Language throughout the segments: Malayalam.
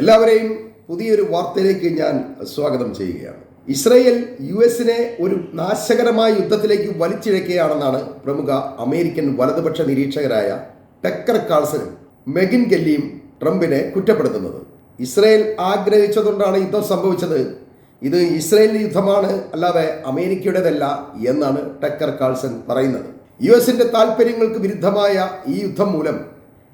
എല്ലാവരെയും പുതിയൊരു വാർത്തയിലേക്ക് ഞാൻ സ്വാഗതം ചെയ്യുകയാണ്. ഇസ്രയേൽ യുഎസിനെ ഒരു നാശകരമായ യുദ്ധത്തിലേക്ക് വലിച്ചിഴക്കുകയാണെന്നാണ് പ്രമുഖ അമേരിക്കൻ വലതുപക്ഷ നിരീക്ഷകരായ ടക്കർ കാൾസനും മെഗിൻ കെല്ലിയും ട്രംപിനെ കുറ്റപ്പെടുത്തുന്നത്. ഇസ്രയേൽ ആഗ്രഹിച്ചതുകൊണ്ടാണ് യുദ്ധം സംഭവിച്ചത്, ഇത് ഇസ്രയേലിന്റെ യുദ്ധമാണ്, അല്ലാതെ അമേരിക്കയുടേതല്ല എന്നാണ് ടക്കർ കാൾസൺ പറയുന്നത്. യുഎസിന്റെ താല്പര്യങ്ങൾക്ക് വിരുദ്ധമായ ഈ യുദ്ധം മൂലം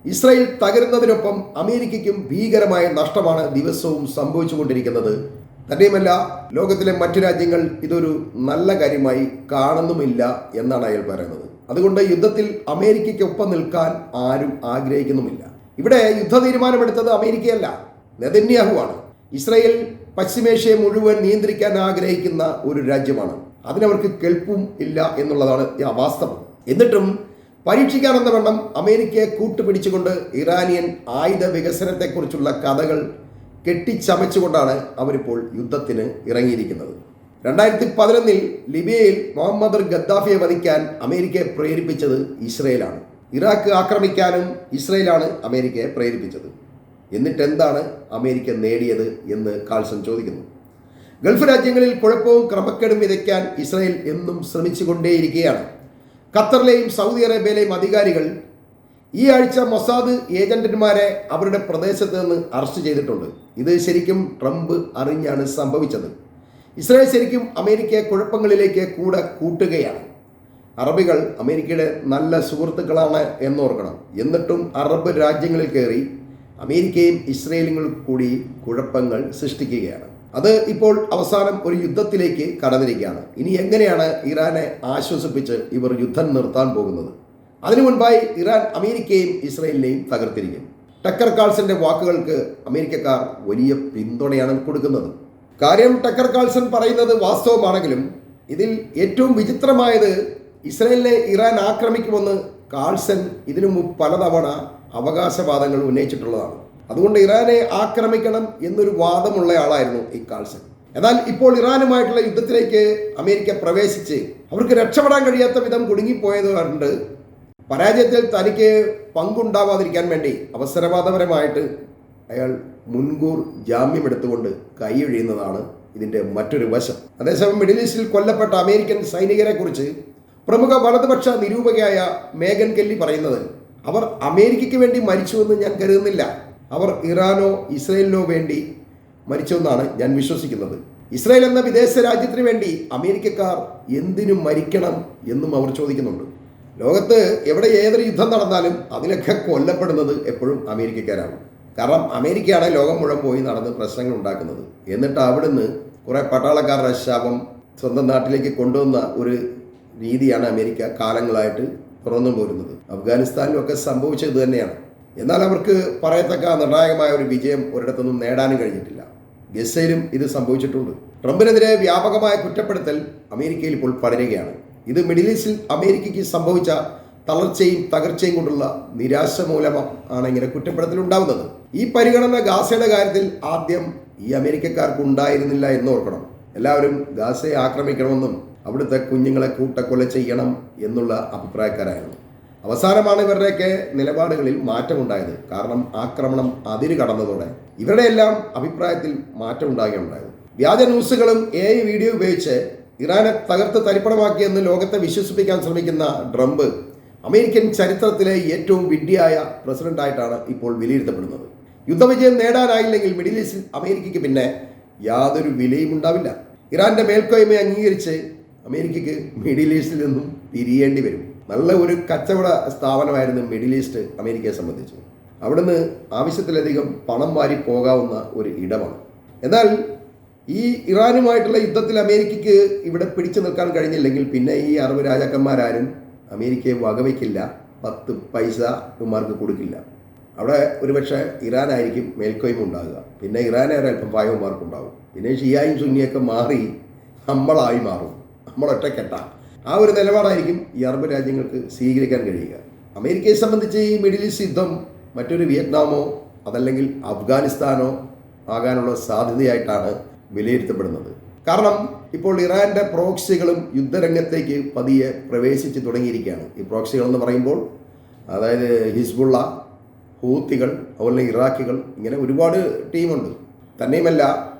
ഇസ്രയേൽ തകരുന്നതിനൊപ്പം അമേരിക്കയ്ക്കും ഭീകരമായ നഷ്ടമാണ് ദിവസവും സംഭവിച്ചുകൊണ്ടിരിക്കുന്നത്. തന്നെയുമല്ല, ലോകത്തിലെ മറ്റു രാജ്യങ്ങൾ ഇതൊരു നല്ല കാര്യമായി കാണുന്നുമില്ല എന്നാണ് അയാൾ പറയുന്നത്. അതുകൊണ്ട് യുദ്ധത്തിൽ അമേരിക്കയ്ക്കൊപ്പം നിൽക്കാൻ ആരും ആഗ്രഹിക്കുന്നുമില്ല. ഇവിടെ യുദ്ധ തീരുമാനമെടുത്തത് അമേരിക്കയല്ല, നെതന്യാഹുവാണ്. ഇസ്രയേൽ പശ്ചിമേഷ്യയെ മുഴുവൻ നിയന്ത്രിക്കാൻ ആഗ്രഹിക്കുന്ന ഒരു രാജ്യമാണ്. അതിനവർക്ക് കേൾപ്പും ഇല്ല എന്നുള്ളതാണ് വാസ്തവം. എന്നിട്ടും പരീക്ഷിക്കാനെന്ന വണ്ണം അമേരിക്കയെ കൂട്ടുപിടിച്ചുകൊണ്ട് ഇറാനിയൻ ആയുധ വികസനത്തെക്കുറിച്ചുള്ള കഥകൾ കെട്ടിച്ചമച്ചുകൊണ്ടാണ് അവരിപ്പോൾ യുദ്ധത്തിന് ഇറങ്ങിയിരിക്കുന്നത്. 2011 ലിബിയയിൽ മുഹമ്മദ് ഗദ്ദാഫിയെ വധിക്കാൻ അമേരിക്കയെ പ്രേരിപ്പിച്ചത് ഇസ്രയേലാണ്. ഇറാഖ് ആക്രമിക്കാനും ഇസ്രയേലാണ് അമേരിക്കയെ പ്രേരിപ്പിച്ചത്. എന്നിട്ട് എന്താണ് അമേരിക്ക നേടിയത് എന്ന് കാൾസൺ ചോദിക്കുന്നു. ഗൾഫ് രാജ്യങ്ങളിൽ കുഴപ്പവും ക്രമക്കേടും വിതയ്ക്കാൻ ഇസ്രയേൽ എന്നും ശ്രമിച്ചുകൊണ്ടേയിരിക്കുകയാണ്. ഖത്തറിലെയും സൗദി അറേബ്യയിലെയും അധികാരികൾ ഈ ആഴ്ച മൊസാദ് ഏജന്റുമാരെ അവരുടെ പ്രദേശത്ത് നിന്ന് അറസ്റ്റ് ചെയ്തിട്ടുണ്ട്. ഇത് ശരിക്കും ട്രംപ് അറിഞ്ഞാണ് സംഭവിച്ചത്. ഇസ്രായേൽ ശരിക്കും അമേരിക്കയെ കുഴപ്പങ്ങളിലേക്ക് കൂടെ കൂട്ടുകയാണ്. അറബികൾ അമേരിക്കയുടെ നല്ല സുഹൃത്തുക്കളാണ് എന്നോർക്കണം. എന്നിട്ടും അറബ് രാജ്യങ്ങളിൽ കയറി അമേരിക്കയും ഇസ്രയേലും കൂടി കുഴപ്പങ്ങൾ സൃഷ്ടിക്കുകയാണ്. അത് ഇപ്പോൾ അവസാനം ഒരു യുദ്ധത്തിലേക്ക് കടന്നിരിക്കുകയാണ്. ഇനി എങ്ങനെയാണ് ഇറാനെ ആശ്വസിപ്പിച്ച് ഇവർ യുദ്ധം നിർത്താൻ പോകുന്നത്? അതിനു മുൻപായി ഇറാൻ അമേരിക്കയും ഇസ്രയേലിനെയും തകർത്തിരിക്കും. ടക്കർ കാൾസന്റെ വാക്കുകൾക്ക് അമേരിക്കക്കാർ വലിയ പിന്തുണയാണ് കൊടുക്കുന്നത്. കാര്യം ടക്കർ കാൾസൺ പറയുന്നത് വാസ്തവമാണെങ്കിലും ഇതിൽ ഏറ്റവും വിചിത്രമായത് ഇസ്രയേലിനെ ഇറാൻ ആക്രമിക്കുമെന്ന് കാൾസൺ ഇതിനു മുമ്പ് പലതവണ അവകാശവാദങ്ങൾ ഉന്നയിച്ചിട്ടുള്ളതാണ്. അതുകൊണ്ട് ഇറാനെ ആക്രമിക്കണം എന്നൊരു വാദമുള്ള ആളായിരുന്നു ഈ കാൾസൺ. എന്നാൽ ഇപ്പോൾ ഇറാനുമായിട്ടുള്ള യുദ്ധത്തിലേക്ക് അമേരിക്ക പ്രവേശിച്ച് അവർക്ക് രക്ഷപ്പെടാൻ കഴിയാത്ത വിധം കുടുങ്ങിപ്പോയത് കൊണ്ട് പരാജയത്തിൽ തനിക്ക് പങ്കുണ്ടാവാതിരിക്കാൻ വേണ്ടി അവസരവാദപരമായിട്ട് അയാൾ മുൻകൂർ ജാമ്യമെടുത്തുകൊണ്ട് കൈയൊഴിയുന്നതാണ് ഇതിൻ്റെ മറ്റൊരു വശം. അതേസമയം മിഡിൽ ഈസ്റ്റിൽ കൊല്ലപ്പെട്ട അമേരിക്കൻ സൈനികരെ കുറിച്ച് പ്രമുഖ വലതുപക്ഷ നിരൂപകയായ മേഗൻ കെല്ലി പറയുന്നത്, അവർ അമേരിക്കയ്ക്ക് വേണ്ടി മരിച്ചുവെന്ന് ഞാൻ കരുതുന്നില്ല, അവർ ഇറാനോ ഇസ്രയേലിനോ വേണ്ടി മരിച്ചുവെന്നാണ് ഞാൻ വിശ്വസിക്കുന്നത്. ഇസ്രയേൽ എന്ന വിദേശ രാജ്യത്തിന് വേണ്ടി അമേരിക്കക്കാർ എന്തിനു മരിക്കണം എന്നും അവർ ചോദിക്കുന്നുണ്ട്. ലോകത്ത് എവിടെ ഏതൊരു യുദ്ധം നടന്നാലും അതിലൊക്കെ കൊല്ലപ്പെടുന്നത് എപ്പോഴും അമേരിക്കക്കാരാണ്. കാരണം അമേരിക്കയാണ് ലോകം മുഴുവൻ പോയി നടന്ന് പ്രശ്നങ്ങൾ ഉണ്ടാക്കുന്നത്. എന്നിട്ട് അവിടുന്ന് കുറേ പട്ടാളക്കാരുടെ ശവം സ്വന്തം നാട്ടിലേക്ക് കൊണ്ടുവന്ന ഒരു രീതിയാണ് അമേരിക്ക കാലങ്ങളായിട്ട് തുറന്നു പോരുന്നത്. അഫ്ഗാനിസ്ഥാനിലൊക്കെ സംഭവിച്ചത് തന്നെയാണ്. എന്നാൽ അവർക്ക് പറയത്തക്ക നിർണായകമായ ഒരു വിജയം ഒരിടത്തൊന്നും നേടാനും കഴിഞ്ഞിട്ടില്ല. ഗസയിലും ഇത് സംഭവിച്ചിട്ടുണ്ട്. ട്രംപിനെതിരെ വ്യാപകമായ കുറ്റപ്പെടുത്തൽ അമേരിക്കയിൽ ഇപ്പോൾ പടരുകയാണ്. ഇത് മിഡിൽ ഈസ്റ്റിൽ അമേരിക്കയ്ക്ക് സംഭവിച്ച തളർച്ചയും തകർച്ചയും കൊണ്ടുള്ള നിരാശ മൂലമാണ് ഇങ്ങനെ കുറ്റപ്പെടുത്തൽ ഉണ്ടാവുന്നത്. ഈ പരിഗണന ഗാസയുടെ കാര്യത്തിൽ ആദ്യം ഈ അമേരിക്കക്കാർക്ക് ഉണ്ടായിരുന്നില്ല എന്നോർക്കണം. എല്ലാവരും ഗാസയെ ആക്രമിക്കണമെന്നും അവിടുത്തെ കുഞ്ഞുങ്ങളെ കൂട്ടക്കൊല ചെയ്യണം എന്നുള്ള അഭിപ്രായക്കാരായിരുന്നു. അവസാനമാണ് ഇവരുടെയൊക്കെ നിലപാടുകളിൽ മാറ്റമുണ്ടായത്. കാരണം ആക്രമണം അതിര് കടന്നതോടെ ഇവരുടെ എല്ലാം അഭിപ്രായത്തിൽ മാറ്റം ഉണ്ടാകുകയുണ്ടായത്. വ്യാജ ന്യൂസുകളും AI വീഡിയോ ഉപയോഗിച്ച് ഇറാനെ തകർത്ത് തരിപ്പണമാക്കിയെന്ന് ലോകത്തെ വിശ്വസിപ്പിക്കാൻ ശ്രമിക്കുന്ന ട്രംപ് അമേരിക്കൻ ചരിത്രത്തിലെ ഏറ്റവും വിഡ്ഢിയായ പ്രസിഡന്റായിട്ടാണ് ഇപ്പോൾ വിലയിരുത്തപ്പെടുന്നത്. യുദ്ധവിജയം നേടാനായില്ലെങ്കിൽ മിഡിൽ ഈസ്റ്റിൽ അമേരിക്കയ്ക്ക് പിന്നെ യാതൊരു വിലയും ഉണ്ടാവില്ല. ഇറാന്റെ മേൽക്കോയ്മയെ അംഗീകരിച്ച് അമേരിക്കയ്ക്ക് മിഡിൽ ഈസ്റ്റിൽ നിന്നും പിരിയേണ്ടി വരും. നല്ല ഒരു കച്ചവട സ്ഥാപനമായിരുന്നു മിഡിൽ ഈസ്റ്റ് അമേരിക്കയെ സംബന്ധിച്ചു. അവിടുന്ന് ആവശ്യത്തിലധികം പണം വാരി പോകാവുന്ന ഒരു ഇടമാണ്. എന്നാൽ ഈ ഇറാനുമായിട്ടുള്ള യുദ്ധത്തിൽ അമേരിക്കയ്ക്ക് ഇവിടെ പിടിച്ചു നിൽക്കാൻ കഴിഞ്ഞില്ലെങ്കിൽ പിന്നെ ഈ അറബ് രാജാക്കന്മാരാരും അമേരിക്കയെ വകവയ്ക്കില്ല, 10 പൈസ ഇവന്മാർക്ക് കൊടുക്കില്ല. അവിടെ ഒരുപക്ഷെ ഇറാനായിരിക്കും മേൽക്കോയ്മ ഉണ്ടാകുക. പിന്നെ ഇറാനെ ഒരല്പം പായവന്മാർക്കുണ്ടാകും. പിന്നെ ഷിയായും സുന്നിയൊക്കെ മാറി നമ്മളായി മാറും, നമ്മളൊറ്റക്കെട്ട. ആ ഒരു നിലപാടായിരിക്കും ഈ അറബ് രാജ്യങ്ങൾക്ക് സ്വീകരിക്കാൻ കഴിയുക. അമേരിക്കയെ സംബന്ധിച്ച് ഈ മിഡിൽ ഈസ്റ്റ് യുദ്ധം മറ്റൊരു വിയറ്റ്നാമോ അതല്ലെങ്കിൽ അഫ്ഗാനിസ്ഥാനോ ആകാനുള്ള സാധ്യതയായിട്ടാണ് വിലയിരുത്തപ്പെടുന്നത്. കാരണം ഇപ്പോൾ ഇറാന്റെ പ്രോക്സികളും യുദ്ധരംഗത്തേക്ക് പതിയെ പ്രവേശിച്ച് തുടങ്ങിയിരിക്കുകയാണ്. ഈ പ്രോക്സികൾ എന്ന് പറയുമ്പോൾ അതായത് ഹിസ്ബുള്ള, ഹൂത്തികൾ, അതുപോലെ ഇറാഖികൾ, ഇങ്ങനെ ഒരുപാട് ടീമുണ്ട്. തന്നെയുമല്ല,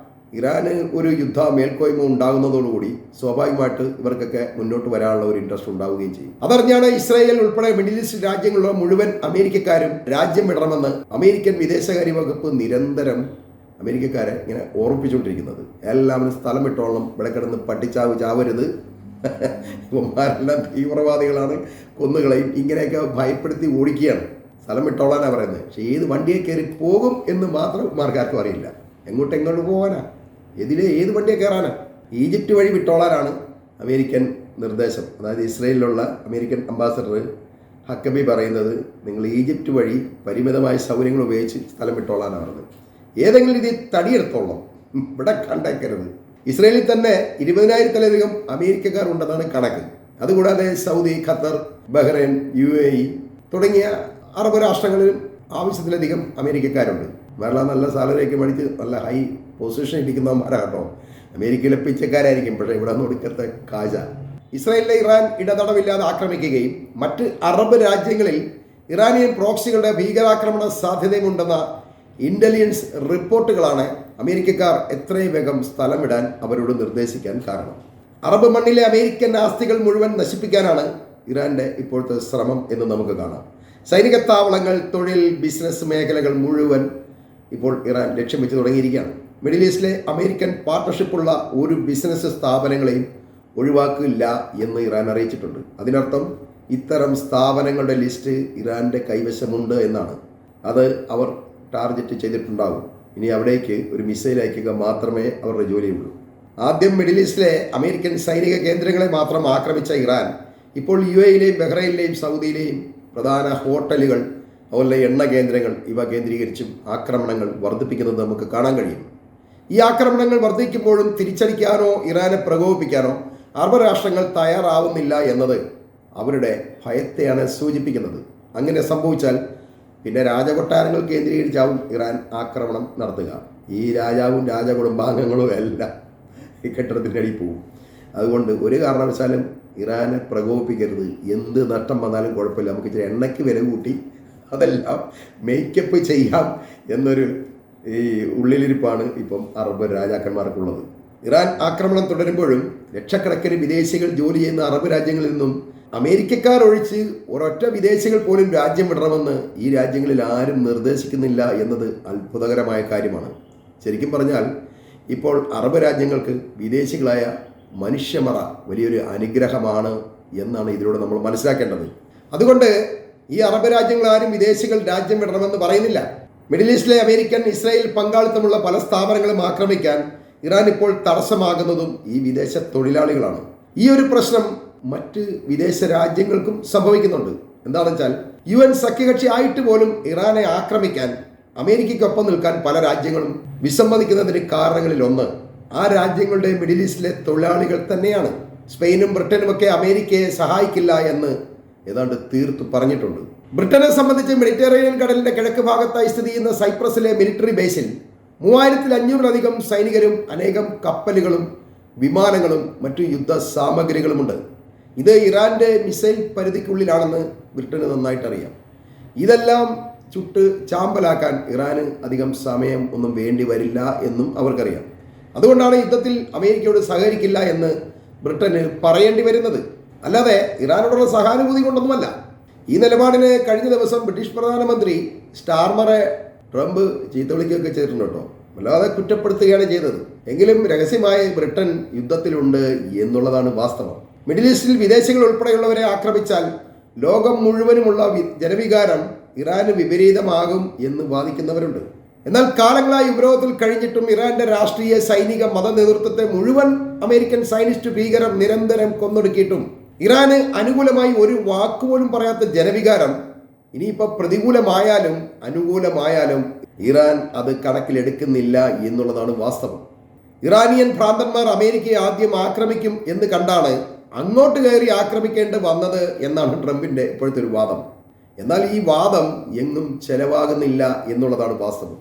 ഇറാന് ഒരു യുദ്ധ മേൽക്കോയ്മ ഉണ്ടാകുന്നതോടുകൂടി സ്വാഭാവികമായിട്ട് ഇവർക്കൊക്കെ മുന്നോട്ട് വരാനുള്ള ഒരു ഇൻട്രസ്റ്റ് ഉണ്ടാവുകയും ചെയ്യും. അതറിഞ്ഞാണ് ഇസ്രായേൽ ഉൾപ്പെടെ മിഡിൽ ഈസ്റ്റ് രാജ്യങ്ങളിലുള്ള മുഴുവൻ അമേരിക്കക്കാരും രാജ്യം വിടണമെന്ന് അമേരിക്കൻ വിദേശകാര്യ വകുപ്പ് നിരന്തരം അമേരിക്കക്കാരെ ഇങ്ങനെ ഓർമ്മിപ്പിച്ചുകൊണ്ടിരിക്കുന്നത്. എല്ലാവരും സ്ഥലം വിട്ടോളണം, ഇവിടെ കിടന്ന് ചാവരുത്, ഇവന്മാരെല്ലാം തീവ്രവാദികളാണ്, കൊന്നുകളയും, ഇങ്ങനെയൊക്കെ ഭയപ്പെടുത്തി ഓടിക്കുകയാണ്. സ്ഥലം വിട്ടോളാനാണ് പറയുന്നത്. പക്ഷേ ഏത് വണ്ടിയെ കയറി പോകും എന്ന് മാത്രം ഇവന്മാർക്കാർക്കും അറിയില്ല. എങ്ങോട്ട് പോകാനാ, ഏത് വണ്ടിയെ കയറാനാ? ഈജിപ്റ്റ് വഴി വിട്ടോളാനാണ് അമേരിക്കൻ നിർദ്ദേശം. അതായത് ഇസ്രയേലിലുള്ള അമേരിക്കൻ അംബാസഡർ ഹക്കബി പറയുന്നത്, നിങ്ങൾ ഈജിപ്റ്റ് വഴി പരിമിതമായ സൗകര്യങ്ങൾ ഉപയോഗിച്ച് സ്ഥലം വിട്ടോളാനാണ് പറഞ്ഞത്. ഏതെങ്കിലും രീതിയിൽ തടിയെടുത്തോളണം, ഇവിടെ കണ്ടേക്കരുത്. ഇസ്രയേലിൽ തന്നെ 20,000-ത്തിലധികം അമേരിക്കക്കാർ ഉണ്ടെന്നാണ് കണക്ക്. അതുകൂടാതെ സൗദി, ഖത്തർ, ബഹ്റൈൻ, UAE തുടങ്ങിയ അറബ് രാഷ്ട്രങ്ങളിലും ആവശ്യത്തിലധികം അമേരിക്കക്കാരുണ്ട്. വേറെ നല്ല സാലറിയൊക്കെ മേടിച്ച് നല്ല ഹൈ പൊസിഷൻ ഇരിക്കുന്നവന്മാരാട്ടോ. അമേരിക്കയിലെ പിച്ചക്കാരായിരിക്കും, പക്ഷേ ഇവിടെ നിന്ന് ഒടുക്കത്തെ കാശ. ഇസ്രായേലിലെ ഇറാൻ ഇടതടവില്ലാതെ ആക്രമിക്കുകയും മറ്റ് അറബ് രാജ്യങ്ങളിൽ ഇറാനിയൻ പ്രോക്സികളുടെ ഭീകരാക്രമണ സാധ്യതയുമുണ്ടെന്ന ഇന്റലിജൻസ് റിപ്പോർട്ടുകളാണ് അമേരിക്കക്കാർ എത്രയും വേഗം സ്ഥലമിടാൻ അവരോട് നിർദ്ദേശിക്കാൻ കാരണം. അറബ് മണ്ണിലെ അമേരിക്കൻ ആസ്തികൾ മുഴുവൻ നശിപ്പിക്കാനാണ് ഇറാന്റെ ഇപ്പോഴത്തെ ശ്രമം എന്ന് നമുക്ക് കാണാം. സൈനിക താവളങ്ങൾ, തൊഴിൽ, ബിസിനസ് മേഖലകൾ മുഴുവൻ ഇപ്പോൾ ഇറാൻ ലക്ഷ്യം വെച്ച് തുടങ്ങിയിരിക്കുകയാണ്. മിഡിൽ ഈസ്റ്റിലെ അമേരിക്കൻ പാർട്ണർഷിപ്പുള്ള ഒരു ബിസിനസ് സ്ഥാപനങ്ങളെയും ഒഴിവാക്കില്ല എന്ന് ഇറാൻ അറിയിച്ചിട്ടുണ്ട്. അതിനർത്ഥം ഇത്തരം സ്ഥാപനങ്ങളുടെ ലിസ്റ്റ് ഇറാന്റെ കൈവശമുണ്ട് എന്നാണ്. അത് അവർ ടാർഗറ്റ് ചെയ്തിട്ടുണ്ടാകും. ഇനി അവിടേക്ക് ഒരു മിസൈൽ അയക്കുക മാത്രമേ അവരുടെ ജോലിയുള്ളൂ. ആദ്യം മിഡിൽ ഈസ്റ്റിലെ അമേരിക്കൻ സൈനിക കേന്ദ്രങ്ങളെ മാത്രം ആക്രമിച്ച ഇറാൻ ഇപ്പോൾ UAE-യിലെയും ബഹ്റൈനിലെയും സൗദിയിലെയും പ്രധാന ഹോട്ടലുകൾ, അതുപോലെ എണ്ണ കേന്ദ്രങ്ങൾ, ഇവ കേന്ദ്രീകരിച്ചും ആക്രമണങ്ങൾ വർദ്ധിപ്പിക്കുന്നത് നമുക്ക് കാണാൻ കഴിയും. ഈ ആക്രമണങ്ങൾ വർദ്ധിക്കുമ്പോഴും തിരിച്ചടിക്കാനോ ഇറാനെ പ്രകോപിപ്പിക്കാനോ അറബ് രാഷ്ട്രങ്ങൾ തയ്യാറാവുന്നില്ല എന്നത് അവരുടെ ഭയത്തെയാണ് സൂചിപ്പിക്കുന്നത്. അങ്ങനെ സംഭവിച്ചാൽ പിന്നെ രാജകൊട്ടാരങ്ങൾ കേന്ദ്രീകരിച്ചാവും ഇറാൻ ആക്രമണം നടത്തുക. ഈ രാജാവും രാജകുടുംബാംഗങ്ങളും എല്ലാം ഈ കെട്ടിടത്തിൻ്റെ അടിയിൽ പോവും. അതുകൊണ്ട് ഒരു കാരണവശാലും ഇറാനെ പ്രകോപിപ്പിക്കരുത്. എന്ത് നഷ്ടം വന്നാലും കുഴപ്പമില്ല, നമുക്ക് ഇച്ചിരി എണ്ണയ്ക്ക് വില കൂട്ടി അതെല്ലാം മേക്കപ്പ് ചെയ്യാം എന്നൊരു ഈ ഉള്ളിലിരിപ്പാണ് ഇപ്പം അറബ് രാജാക്കന്മാർക്കുള്ളത്. ഇറാൻ ആക്രമണം തുടരുമ്പോഴും ലക്ഷക്കണക്കിന് വിദേശികൾ ജോലി ചെയ്യുന്ന അറബ് രാജ്യങ്ങളിൽ നിന്നും അമേരിക്കക്കാർ ഒഴിച്ച് ഒരൊറ്റ വിദേശികൾ പോലും രാജ്യം വിടണമെന്ന് ഈ രാജ്യങ്ങളിൽ ആരും നിർദ്ദേശിക്കുന്നില്ല എന്നത് അത്ഭുതകരമായ കാര്യമാണ്. ശരിക്കും പറഞ്ഞാൽ ഇപ്പോൾ അറബ് രാജ്യങ്ങൾക്ക് വിദേശികളായ മനുഷ്യമറ വലിയൊരു അനുഗ്രഹമാണ് എന്നാണ് ഇതിലൂടെ നമ്മൾ മനസ്സിലാക്കേണ്ടത്. അതുകൊണ്ട് ഈ അറബ് രാജ്യങ്ങളാരും വിദേശികൾ രാജ്യം വിടണമെന്ന് പറയുന്നില്ല. മിഡിൽ ഈസ്റ്റിലെ അമേരിക്കൻ ഇസ്രായേൽ പങ്കാളിത്തമുള്ള പല സ്ഥാപനങ്ങളും ആക്രമിക്കാൻ ഇറാൻ ഇപ്പോൾ തടസ്സമാകുന്നതും ഈ വിദേശ തൊഴിലാളികളാണ്. ഈ ഒരു പ്രശ്നം മറ്റ് വിദേശ രാജ്യങ്ങൾക്കും സംഭവിക്കുന്നുണ്ട്. എന്താണെന്ന് വെച്ചാൽ UN സഖ്യകക്ഷി ആയിട്ട് പോലും ഇറാനെ ആക്രമിക്കാൻ അമേരിക്കയ്ക്കൊപ്പം നിൽക്കാൻ പല രാജ്യങ്ങളും വിസമ്മതിക്കുന്നതിന് കാരണങ്ങളിൽ ഒന്ന് ആ രാജ്യങ്ങളുടെ മിഡിൽ ഈസ്റ്റിലെ തൊഴിലാളികൾ തന്നെയാണ്. സ്പെയിനും ബ്രിട്ടനുമൊക്കെ അമേരിക്കയെ സഹായിക്കില്ല എന്ന് ഏതാണ്ട് തീർത്തു പറഞ്ഞിട്ടുണ്ട്. ബ്രിട്ടനെ സംബന്ധിച്ച് മെഡിറ്ററേനിയൻ കടലിന്റെ കിഴക്ക് ഭാഗത്തായി സ്ഥിതി ചെയ്യുന്ന സൈപ്രസിലെ മിലിറ്ററി ബേസിൽ 3500-ലധികം സൈനികരും അനേകം കപ്പലുകളും വിമാനങ്ങളും മറ്റു യുദ്ധ സാമഗ്രികളുമുണ്ട്. ഇത് ഇറാന്റെ മിസൈൽ പരിധിക്കുള്ളിലാണെന്ന് ബ്രിട്ടന് നന്നായിട്ട് അറിയാം. ഇതെല്ലാം ചുട്ട് ചാമ്പലാക്കാൻ ഇറാന് അധികം സമയം ഒന്നും വേണ്ടി വരില്ല എന്നും അവർക്കറിയാം. അതുകൊണ്ടാണ് യുദ്ധത്തിൽ അമേരിക്കയോട് സഹകരിക്കില്ല എന്ന് ബ്രിട്ടന് പറയേണ്ടി വരുന്നത്. അല്ലാതെ ഇറാനോടുള്ള സഹാനുഭൂതി കൊണ്ടൊന്നുമല്ല. ഈ നിലപാടിന് കഴിഞ്ഞ ദിവസം ബ്രിട്ടീഷ് പ്രധാനമന്ത്രി സ്റ്റാർമറെ ട്രംപ് ചീത്ത വിളിക്കുകയൊക്കെ ചെയ്തിട്ടുണ്ട് കേട്ടോ. വല്ലാതെ കുറ്റപ്പെടുത്തുകയാണ് ചെയ്തത്. എങ്കിലും രഹസ്യമായി ബ്രിട്ടൻ യുദ്ധത്തിലുണ്ട് എന്നുള്ളതാണ് വാസ്തവം. മിഡിൽ ഈസ്റ്റിൽ വിദേശികൾ ഉൾപ്പെടെയുള്ളവരെ ആക്രമിച്ചാൽ ലോകം മുഴുവനുമുള്ള ജനവികാരം ഇറാന് വിപരീതമാകും എന്ന് വാദിക്കുന്നവരുണ്ട്. എന്നാൽ കാലങ്ങളായി ഉപരോധത്തിൽ കഴിഞ്ഞിട്ടും ഇറാന്റെ രാഷ്ട്രീയ, സൈനിക, മത നേതൃത്വത്തെ മുഴുവൻ അമേരിക്കൻ സൈനിസ്റ്റ് ഭീകരർ നിരന്തരം കൊന്നൊടുക്കിയിട്ടും ഇറാന് അനുകൂലമായി ഒരു വാക്കുപോലും പറയാത്ത ജനവികാരം ഇനിയിപ്പോൾ പ്രതികൂലമായാലും അനുകൂലമായാലും ഇറാൻ അത് കണക്കിലെടുക്കുന്നില്ല എന്നുള്ളതാണ് വാസ്തവം. ഇറാനിയൻ ഭ്രാന്തന്മാർ അമേരിക്കയെ ആദ്യം ആക്രമിക്കും എന്ന് കണ്ടാണ് അങ്ങോട്ട് കയറി ആക്രമിക്കേണ്ടി വന്നത് എന്നാണ് ട്രംപിന്റെ ഇപ്പോഴത്തെ ഒരു വാദം. എന്നാൽ ഈ വാദം എങ്ങും ചെലവാകുന്നില്ല എന്നുള്ളതാണ് വാസ്തവം.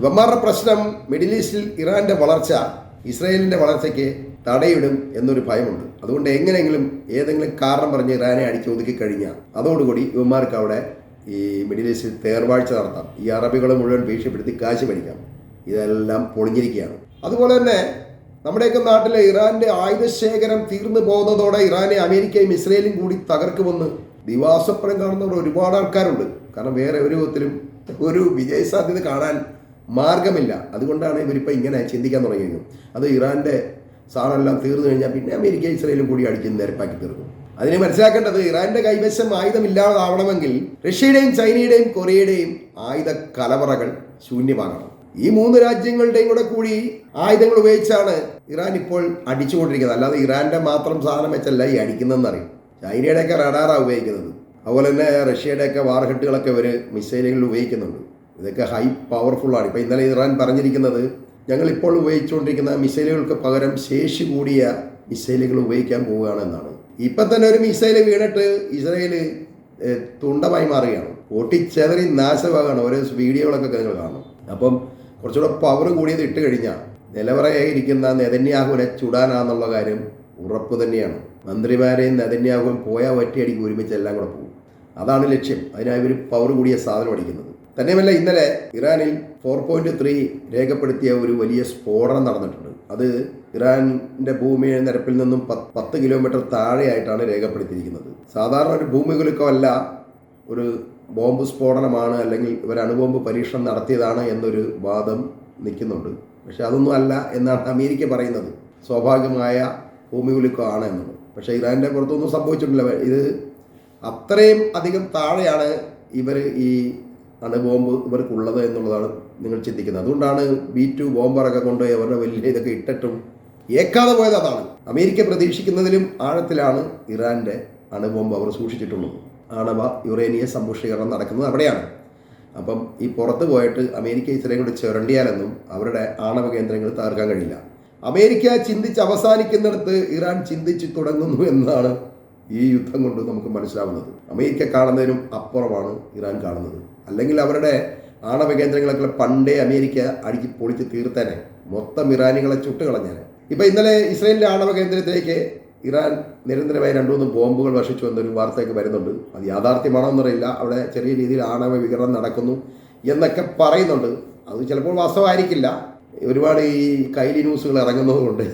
ഇവന്മാരുടെ പ്രശ്നം മിഡിൽ ഈസ്റ്റിൽ ഇറാന്റെ വളർച്ച ഇസ്രായേലിന്റെ വളർച്ചയ്ക്ക് തടയിടും എന്നൊരു ഭയമുണ്ട്. അതുകൊണ്ട് എങ്ങനെയെങ്കിലും ഏതെങ്കിലും കാരണം പറഞ്ഞ് ഇറാനെ അടിച്ചൊതുക്കി കഴിഞ്ഞാൽ അതോടുകൂടി ഇവന്മാർക്ക് അവിടെ ഈ മിഡിൽ ഈസ്റ്റിൽ തേർവാഴ്ച നടത്താം, ഈ അറബികളെ മുഴുവൻ ഭീഷണിപ്പെടുത്തി കാശ് മേടിക്കാം. ഇതെല്ലാം പൊളിഞ്ഞിരിക്കുകയാണ്. അതുപോലെ തന്നെ നമ്മുടെയൊക്കെ നാട്ടിലെ ഇറാന്റെ ആയുധശേഖരം തീർന്നു പോകുന്നതോടെ ഇറാനെ അമേരിക്കയും ഇസ്രയേലും കൂടി തകർക്കുമെന്ന് ദിവാസ്വപ്നം കാണുന്നവർ ഒരുപാട് ആൾക്കാരുണ്ട്. കാരണം വേറെ ഒരു വിധത്തിലും ഒരു വിജയസാധ്യത കാണാൻ മാർഗമില്ല. അതുകൊണ്ടാണ് ഇവരിപ്പോൾ ഇങ്ങനെ ചിന്തിക്കാൻ തുടങ്ങിയത്. അത് ഇറാന്റെ സാധനമെല്ലാം തീർന്നു കഴിഞ്ഞാൽ പിന്നെ അമേരിക്ക ഇസ്രയേലും കൂടി അടിച്ച് നിരപ്പാക്കി തീർക്കും. അതിനെ മനസ്സിലാക്കേണ്ടത് ഇറാന്റെ കൈവശം ആയുധമില്ലാതാവണമെങ്കിൽ റഷ്യയുടെയും ചൈനയുടെയും കൊറിയയുടെയും ആയുധ കലവറകൾ ശൂന്യമാകണം. ഈ 3 രാജ്യങ്ങളുടെയും കൂടി ആയുധങ്ങൾ ഉപയോഗിച്ചാണ് ഇറാൻ ഇപ്പോൾ അടിച്ചുകൊണ്ടിരിക്കുന്നത്. അല്ലാതെ ഇറാന്റെ മാത്രം സാധനം വെച്ചല്ല ഈ അടിക്കുന്നതെന്നറിയും. ചൈനയുടെയൊക്കെ റഡാറാണ് ഉപയോഗിക്കുന്നത്. അതുപോലെ തന്നെ റഷ്യയുടെയൊക്കെ വാർഹെഡുകളൊക്കെ ഇവർ മിസൈലുകളിൽ ഉപയോഗിക്കുന്നുണ്ട്. ഇതൊക്കെ ഹൈ പവർഫുള്ളാണ്. ഇപ്പോൾ ഇന്നലെ ഇറാൻ പറഞ്ഞിരിക്കുന്നത് ഞങ്ങൾ ഇപ്പോൾ ഉപയോഗിച്ചുകൊണ്ടിരിക്കുന്ന മിസൈലുകൾക്ക് പകരം ശേഷി കൂടിയ മിസൈലുകൾ ഉപയോഗിക്കാൻ പോവുകയാണെന്നാണ്. ഇപ്പം തന്നെ ഒരു മിസൈൽ വീണിട്ട് ഇസ്രയേൽ തുണ്ടമായി മാറുകയാണ്, പൊട്ടിച്ചെതറി നാശമാകാണ്. ഓരോ വീഡിയോകളൊക്കെ നിങ്ങൾ കാണും. അപ്പം കുറച്ചുകൂടെ പവർ കൂടിയത് ഇട്ട് കഴിഞ്ഞാൽ നിലവറയായിരിക്കുന്ന നെതന്യാഹുവിനെ ചുടാനാന്നുള്ള കാര്യം ഉറപ്പ് തന്നെയാണ്. മന്ത്രിമാരെയും നെതന്യാഹുവും പോയാൽ ഒറ്റയടിക്ക് ഒരുമിച്ച് എല്ലാം കൂടെ പോകും. അതാണ് ലക്ഷ്യം. അതിനായി ഒരു പവർ കൂടിയ സാധനം അടിക്കുന്നത്. തന്നെയുമല്ല, ഇന്നലെ ഇറാനിൽ 4.3 രേഖപ്പെടുത്തിയ ഒരു വലിയ സ്ഫോടനം നടന്നിട്ടുണ്ട്. അത് ഇറാനിൻ്റെ ഭൂമി നിരപ്പിൽ നിന്നും 10 കിലോമീറ്റർ താഴെയായിട്ടാണ് രേഖപ്പെടുത്തിയിരിക്കുന്നത്. സാധാരണ ഒരു ഭൂമികുലുക്കമല്ല, ഒരു ബോംബ് സ്ഫോടനമാണ്, അല്ലെങ്കിൽ ഒരു അണുബോംബ് പരീക്ഷണം നടത്തിയതാണ് എന്നൊരു വാദം നിൽക്കുന്നുണ്ട്. പക്ഷെ അതൊന്നും അല്ല എന്നാണ് അമേരിക്ക പറയുന്നത്. സ്വാഭാവികമായ ഭൂമികുലുക്കമാണ് എന്നുള്ളത്. പക്ഷേ ഇറാൻ്റെ പുറത്തൊന്നും സംഭവിച്ചിട്ടില്ല. ഇത് അത്രയും അധികം താഴെയാണ് ഇവർ ഈ അണുബോംബ് ഇവർക്കുള്ളത് എന്നുള്ളതാണ് നിങ്ങൾ ചിന്തിക്കുന്നത്. അതുകൊണ്ടാണ് B2 ബോംബറൊക്കെ കൊണ്ടുപോയി അവരുടെ വലിയ ഇതൊക്കെ ഇട്ടിട്ടും ഏക്കാതെ പോയത്. അതാണ് അമേരിക്ക പ്രതീക്ഷിക്കുന്നതിലും ആഴത്തിലാണ് ഇറാൻ്റെ അണുബോംബ് അവർ സൂക്ഷിച്ചിട്ടുള്ളത്. ആണവ യുറേനിയ സമ്പുഷ്ടീകരണം നടക്കുന്നത് അവിടെയാണ്. അപ്പം ഈ പുറത്ത് പോയിട്ട് അമേരിക്ക ഇസ്രയേൽ കൂടി ചുരണ്ടിയാലൊന്നും അവരുടെ ആണവ കേന്ദ്രങ്ങൾ തകർക്കാൻ കഴിയില്ല. അമേരിക്ക ചിന്തിച്ച് അവസാനിക്കുന്നിടത്ത് ഇറാൻ ചിന്തിച്ച് തുടങ്ങുന്നു എന്നാണ് ഈ യുദ്ധം കൊണ്ട് നമുക്ക് മനസ്സിലാവുന്നത്. അമേരിക്ക കാണുന്നതിനും അപ്പുറമാണ് ഇറാൻ കാണുന്നത്. അല്ലെങ്കിൽ അവരുടെ ആണവ കേന്ദ്രങ്ങളൊക്കെ പണ്ടേ അമേരിക്ക അടിച്ച് പൊളിച്ച് തീർത്തേനെ, മൊത്തം ഇറാനികളെ ചുട്ടുകളഞ്ഞേനെ. ഇപ്പം ഇന്നലെ ഇസ്രയേലിൻ്റെ ആണവ കേന്ദ്രത്തിലേക്ക് ഇറാൻ നിരന്തരമായി 2-3 ബോംബുകൾ വർഷിച്ചു എന്നൊരു വാർത്തയൊക്കെ വരുന്നുണ്ട്. അത് യാഥാർത്ഥ്യമാണോ എന്നറിയില്ല. അവിടെ ചെറിയ രീതിയിൽ ആണവ വികിരണം നടക്കുന്നു എന്നൊക്കെ പറയുന്നുണ്ട്. അത് ചിലപ്പോൾ വാസ്തവമായിരിക്കില്ല. ഒരുപാട് ഈ കൈലി ന്യൂസുകൾ ഇറങ്ങുന്നതുകൊണ്ട്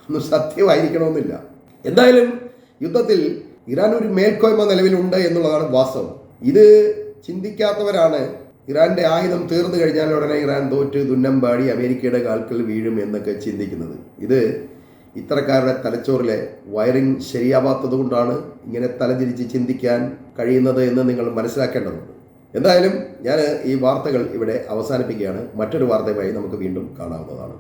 ഒന്നും സത്യമായിരിക്കണമെന്നില്ല. എന്തായാലും യുദ്ധത്തിൽ ഇറാൻ ഒരു മേൽക്കോയ്മ നിലവിലുണ്ട് എന്നുള്ളതാണ് വാസ്തവം. ഇത് ചിന്തിക്കാത്തവരാണ് ഇറാന്റെ ആയുധം തീർന്നു കഴിഞ്ഞാൽ ഉടനെ ഇറാൻ തോറ്റ് തുന്നമ്പാടി അമേരിക്കയുടെ കാൽക്കൽ വീഴും എന്നൊക്കെ ചിന്തിക്കുന്നത്. ഇത് ഇത്തരക്കാരുടെ തലച്ചോറിലെ വയറിംഗ് ശരിയാവാത്തത് കൊണ്ടാണ് ഇങ്ങനെ തലതിരിച്ച് ചിന്തിക്കാൻ കഴിയുന്നത് എന്ന് നിങ്ങൾ മനസ്സിലാക്കേണ്ടതുണ്ട്. എന്തായാലും ഞാൻ ഈ വാർത്തകൾ ഇവിടെ അവസാനിപ്പിക്കുകയാണ്. മറ്റൊരു വാർത്തയുമായി നമുക്ക് വീണ്ടും കാണാവുന്നതാണ്.